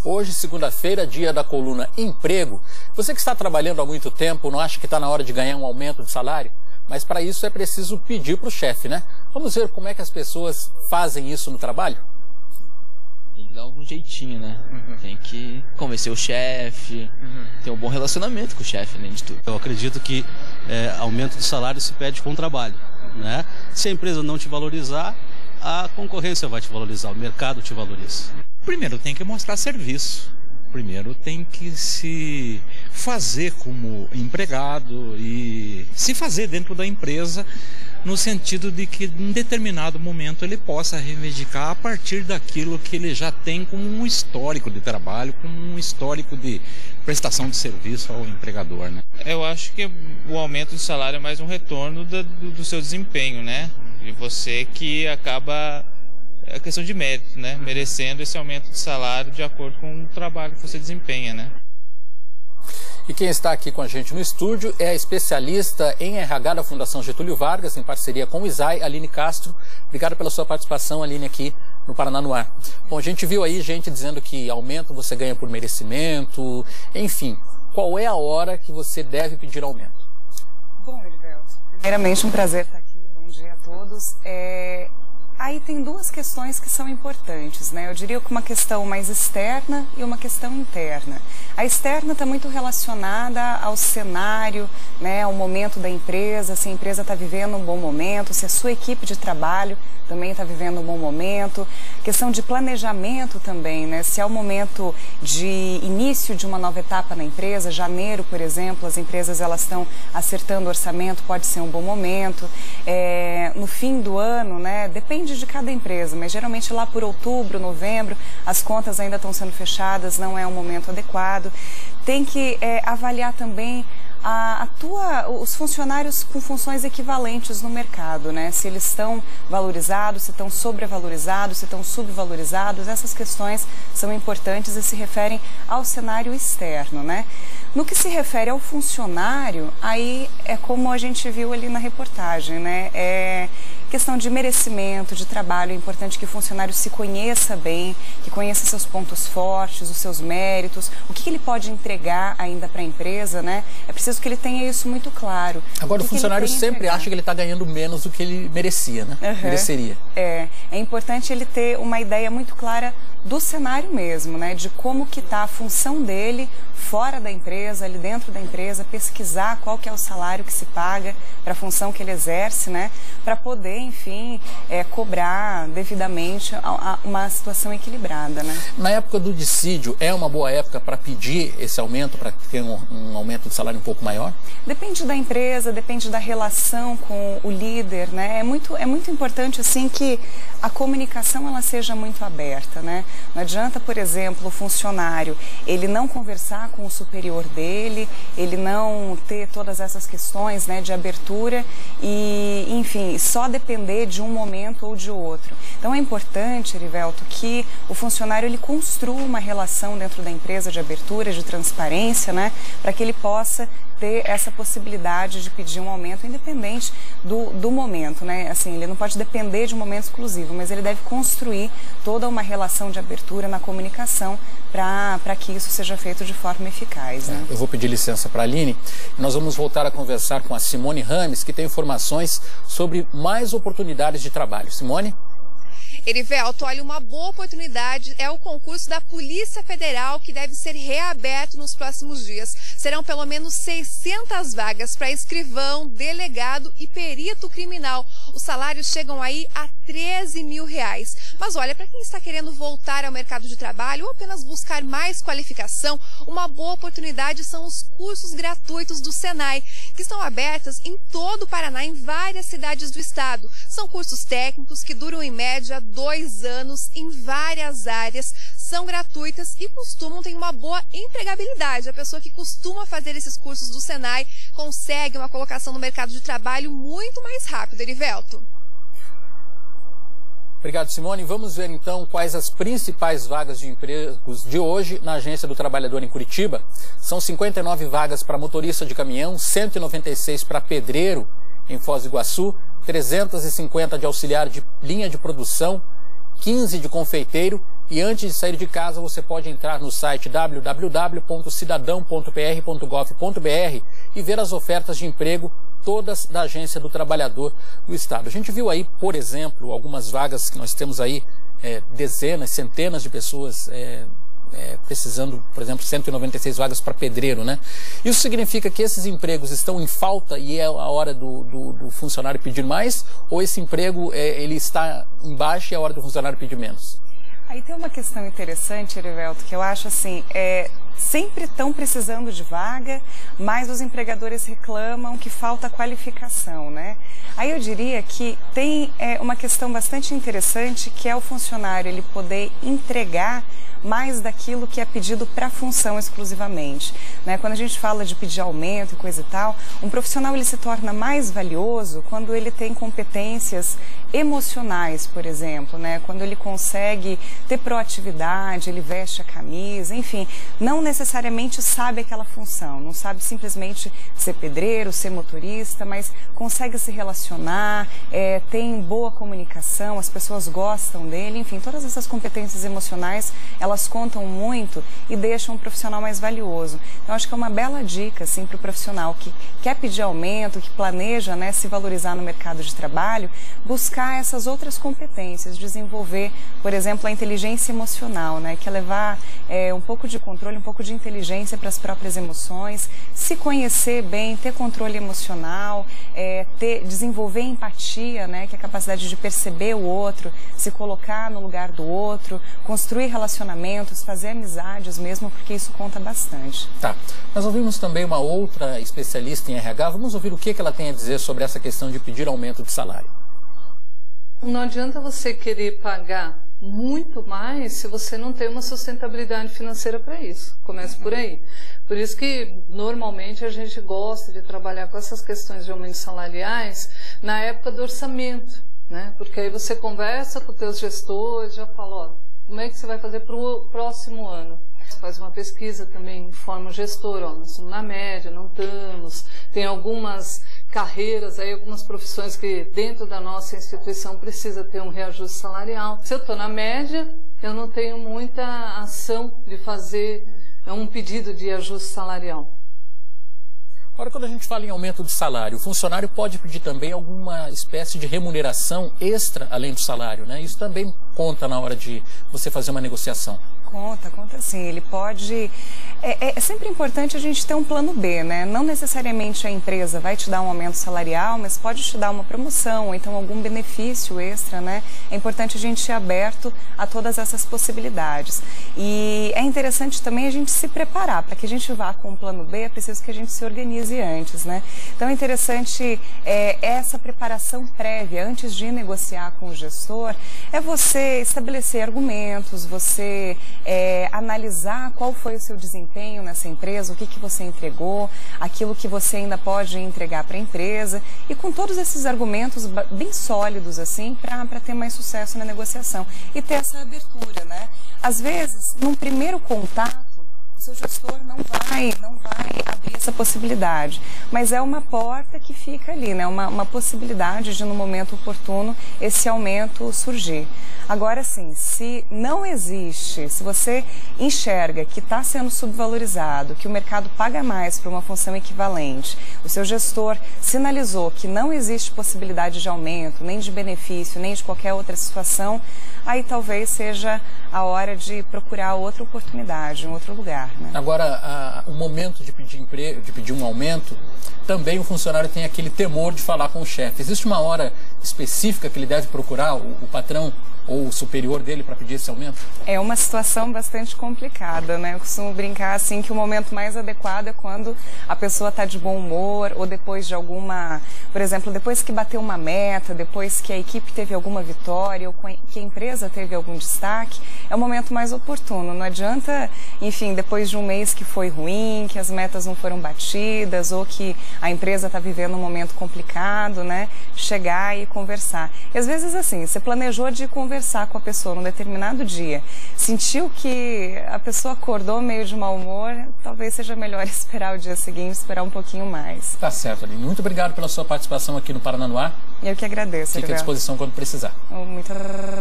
Hoje, segunda-feira, dia da coluna Emprego. Você que está trabalhando há muito tempo, não acha que está na hora de ganhar um aumento de salário? Mas para isso é preciso pedir para o chefe, né? Vamos ver como é que as pessoas fazem isso no trabalho? Tem que dar um jeitinho, né? Tem que convencer o chefe, ter um bom relacionamento com o chefe, além de tudo. Eu acredito que aumento de salário se pede com trabalho, né? Se a empresa não te valorizar, a concorrência vai te valorizar, o mercado te valoriza. Primeiro tem que mostrar serviço. Primeiro tem que se fazer como empregado e se fazer dentro da empresa, no sentido de que em determinado momento ele possa reivindicar a partir daquilo que ele já tem como um histórico de trabalho, como um histórico de prestação de serviço ao empregador, né? Eu acho que o aumento de salário é mais um retorno do seu desempenho, né? E você que acaba... É questão de mérito, né? Merecendo esse aumento de salário de acordo com o trabalho que você desempenha, né? E quem está aqui com a gente no estúdio é a especialista em RH da Fundação Getúlio Vargas, em parceria com o ISAI, Aline Castro. Obrigado pela sua participação, Aline, aqui no Paraná no Ar. Bom, a gente viu aí gente dizendo que aumento você ganha por merecimento. Enfim, qual é a hora que você deve pedir aumento? Bom, Herivelto, primeiramente um prazer estar aqui. Bom dia a todos. Aí tem duas questões que são importantes, né? Eu diria que uma questão mais externa e uma questão interna. A externa está muito relacionada ao cenário, né, ao momento da empresa, se a empresa está vivendo um bom momento, se a sua equipe de trabalho também está vivendo um bom momento. Questão de planejamento também, né? Se é o momento de início de uma nova etapa na empresa, janeiro, por exemplo, as empresas elas estão acertando o orçamento, pode ser um bom momento. No fim do ano, né? Depende de cada empresa, mas geralmente lá por outubro, novembro, as contas ainda estão sendo fechadas, não é um momento adequado. Tem que avaliar também os funcionários com funções equivalentes no mercado, né? Se eles estão valorizados, se estão sobrevalorizados, se estão subvalorizados, essas questões são importantes e se referem ao cenário externo, né? No que se refere ao funcionário, aí é como a gente viu ali na reportagem, né? Questão de merecimento, de trabalho, é importante que o funcionário se conheça bem, que conheça seus pontos fortes, os seus méritos, o que ele pode entregar ainda para a empresa, né? É preciso que ele tenha isso muito claro. Agora, o funcionário sempre acha que ele está ganhando menos do que ele merecia, né? Mereceria. É importante ele ter uma ideia muito clara do cenário mesmo, né? De como que está a função dele fora da empresa, ali dentro da empresa, pesquisar qual que é o salário que se paga para a função que ele exerce, né? Para poder, enfim, cobrar devidamente uma situação equilibrada, né? Na época do dissídio, é uma boa época para pedir esse aumento, para ter um aumento de salário um pouco maior? Depende da empresa, depende da relação com o líder, né? É muito importante, assim, que a comunicação ela seja muito aberta, né? Não adianta, por exemplo, o funcionário, ele não conversar com o superior dele, ele não ter todas essas questões, né, de abertura e, enfim, só depender de um momento ou de outro. Então é importante, Herivelto, que o funcionário ele construa uma relação dentro da empresa de abertura, de transparência, né, para que ele possa ter essa possibilidade de pedir um aumento independente do momento, né? Assim, ele não pode depender de um momento exclusivo, mas ele deve construir toda uma relação de abertura na comunicação para que isso seja feito de forma eficaz, né? Eu vou pedir licença para a Aline. Nós vamos voltar a conversar com a Simone Rames, que tem informações sobre mais oportunidades de trabalho. Simone? Herivelto, olha, uma boa oportunidade é o concurso da Polícia Federal, que deve ser reaberto nos próximos dias. Serão pelo menos 600 vagas para escrivão, delegado e perito criminal. Os salários chegam aí a R$13 mil. Mas olha, para quem está querendo voltar ao mercado de trabalho ou apenas buscar mais qualificação, uma boa oportunidade são os cursos gratuitos do Senai, que estão abertos em todo o Paraná, em várias cidades do estado. São cursos técnicos que duram em média 2 anos em várias áreas, são gratuitas e costumam ter uma boa empregabilidade. A pessoa que costuma fazer esses cursos do Senai consegue uma colocação no mercado de trabalho muito mais rápido, Herivelto. Obrigado, Simone. Vamos ver então quais as principais vagas de empregos de hoje na Agência do Trabalhador em Curitiba. São 59 vagas para motorista de caminhão, 196 para pedreiro em Foz do Iguaçu, 350 de auxiliar de linha de produção, 15 de confeiteiro E antes de sair de casa, você pode entrar no site www.cidadão.pr.gov.br e ver as ofertas de emprego todas da Agência do Trabalhador do Estado. A gente viu aí, por exemplo, algumas vagas que nós temos aí, dezenas, centenas de pessoas precisando, por exemplo, 196 vagas para pedreiro, né? Isso significa que esses empregos estão em falta e é a hora do funcionário pedir mais, ou esse emprego ele está em baixa e é a hora do funcionário pedir menos? Aí tem uma questão interessante, Erivelto, que eu acho assim, sempre estão precisando de vaga, mas os empregadores reclamam que falta qualificação, né? Aí eu diria que tem uma questão bastante interessante, que é o funcionário ele poder entregar mais daquilo que é pedido para a função exclusivamente, né? Quando a gente fala de pedir aumento e coisa e tal, um profissional ele se torna mais valioso quando ele tem competências emocionais, por exemplo, né? Quando ele consegue ter proatividade, ele veste a camisa, enfim, não necessariamente sabe aquela função, não sabe simplesmente ser pedreiro, ser motorista, mas consegue se relacionar, tem boa comunicação, as pessoas gostam dele, enfim, todas essas competências emocionais, elas contam muito e deixam um profissional mais valioso. Então, acho que é uma bela dica, assim, para o profissional que quer pedir aumento, que planeja, né, se valorizar no mercado de trabalho, buscar essas outras competências, desenvolver, por exemplo, a inteligência emocional, né, que é levar um pouco de controle, um pouco de inteligência para as próprias emoções, se conhecer bem, ter controle emocional, desenvolver empatia, né, que é a capacidade de perceber o outro, se colocar no lugar do outro, construir relacionamentos, fazer amizades mesmo, porque isso conta bastante. Tá. Nós ouvimos também uma outra especialista em RH. Vamos ouvir o que ela tem a dizer sobre essa questão de pedir aumento de salário. Não adianta você querer pagar muito mais se você não tem uma sustentabilidade financeira para isso. Começa por aí. Por isso que, normalmente, a gente gosta de trabalhar com essas questões de aumentos salariais na época do orçamento, né? Porque aí você conversa com os teus gestores, já fala, ó, como é que você vai fazer para o próximo ano? Você faz uma pesquisa também, informa o gestor, ó, nós estamos na média, não estamos. Tem algumas carreiras, aí, algumas profissões que dentro da nossa instituição precisa ter um reajuste salarial. Se eu estou na média, eu não tenho muita ação de fazer um pedido de ajuste salarial. Agora, quando a gente fala em aumento de salário, o funcionário pode pedir também alguma espécie de remuneração extra além do salário, né? Isso também conta na hora de você fazer uma negociação. Conta sim. Ele pode... É sempre importante a gente ter um plano B, né? Não necessariamente a empresa vai te dar um aumento salarial, mas pode te dar uma promoção, ou então algum benefício extra, né? É importante a gente ser aberto a todas essas possibilidades. E é interessante também a gente se preparar. Para que a gente vá com um plano B, é preciso que a gente se organize antes, né? Então é interessante essa preparação prévia, antes de negociar com o gestor, é você estabelecer argumentos, você analisar qual foi o seu desempenho nessa empresa, o que você entregou, aquilo que você ainda pode entregar para a empresa, e com todos esses argumentos bem sólidos, assim, para ter mais sucesso na negociação e ter essa abertura, né? Às vezes, num primeiro contato, o seu gestor não vai abrir essa possibilidade, mas é uma porta que fica ali, né? Uma possibilidade de, no momento oportuno, esse aumento surgir. Agora sim, se não existe, se você enxerga que está sendo subvalorizado, que o mercado paga mais para uma função equivalente, o seu gestor sinalizou que não existe possibilidade de aumento, nem de benefício, nem de qualquer outra situação, aí talvez seja a hora de procurar outra oportunidade, em outro lugar, né? Agora, o momento de pedir emprego, de pedir um aumento, também o funcionário tem aquele temor de falar com o chefe. Existe uma hora específica que ele deve procurar o patrão ou o superior dele para pedir esse aumento? É uma situação bastante complicada, né? Eu costumo brincar assim que o momento mais adequado é quando a pessoa está de bom humor, ou depois de alguma, por exemplo, depois que bateu uma meta, depois que a equipe teve alguma vitória, ou que a empresa teve algum destaque, é o momento mais oportuno. Não adianta, enfim, depois de um mês que foi ruim, que as metas não foram batidas, ou que a empresa está vivendo um momento complicado, né? Chegar e conversar. E às vezes assim, você planejou de conversar com a pessoa num determinado dia, sentiu que a pessoa acordou meio de mau humor, talvez seja melhor esperar o dia seguinte, esperar um pouquinho mais. Tá certo, Aline. Muito obrigado pela sua participação aqui no Paraná no Ar. Eu que agradeço. Fique à disposição quando precisar. Muito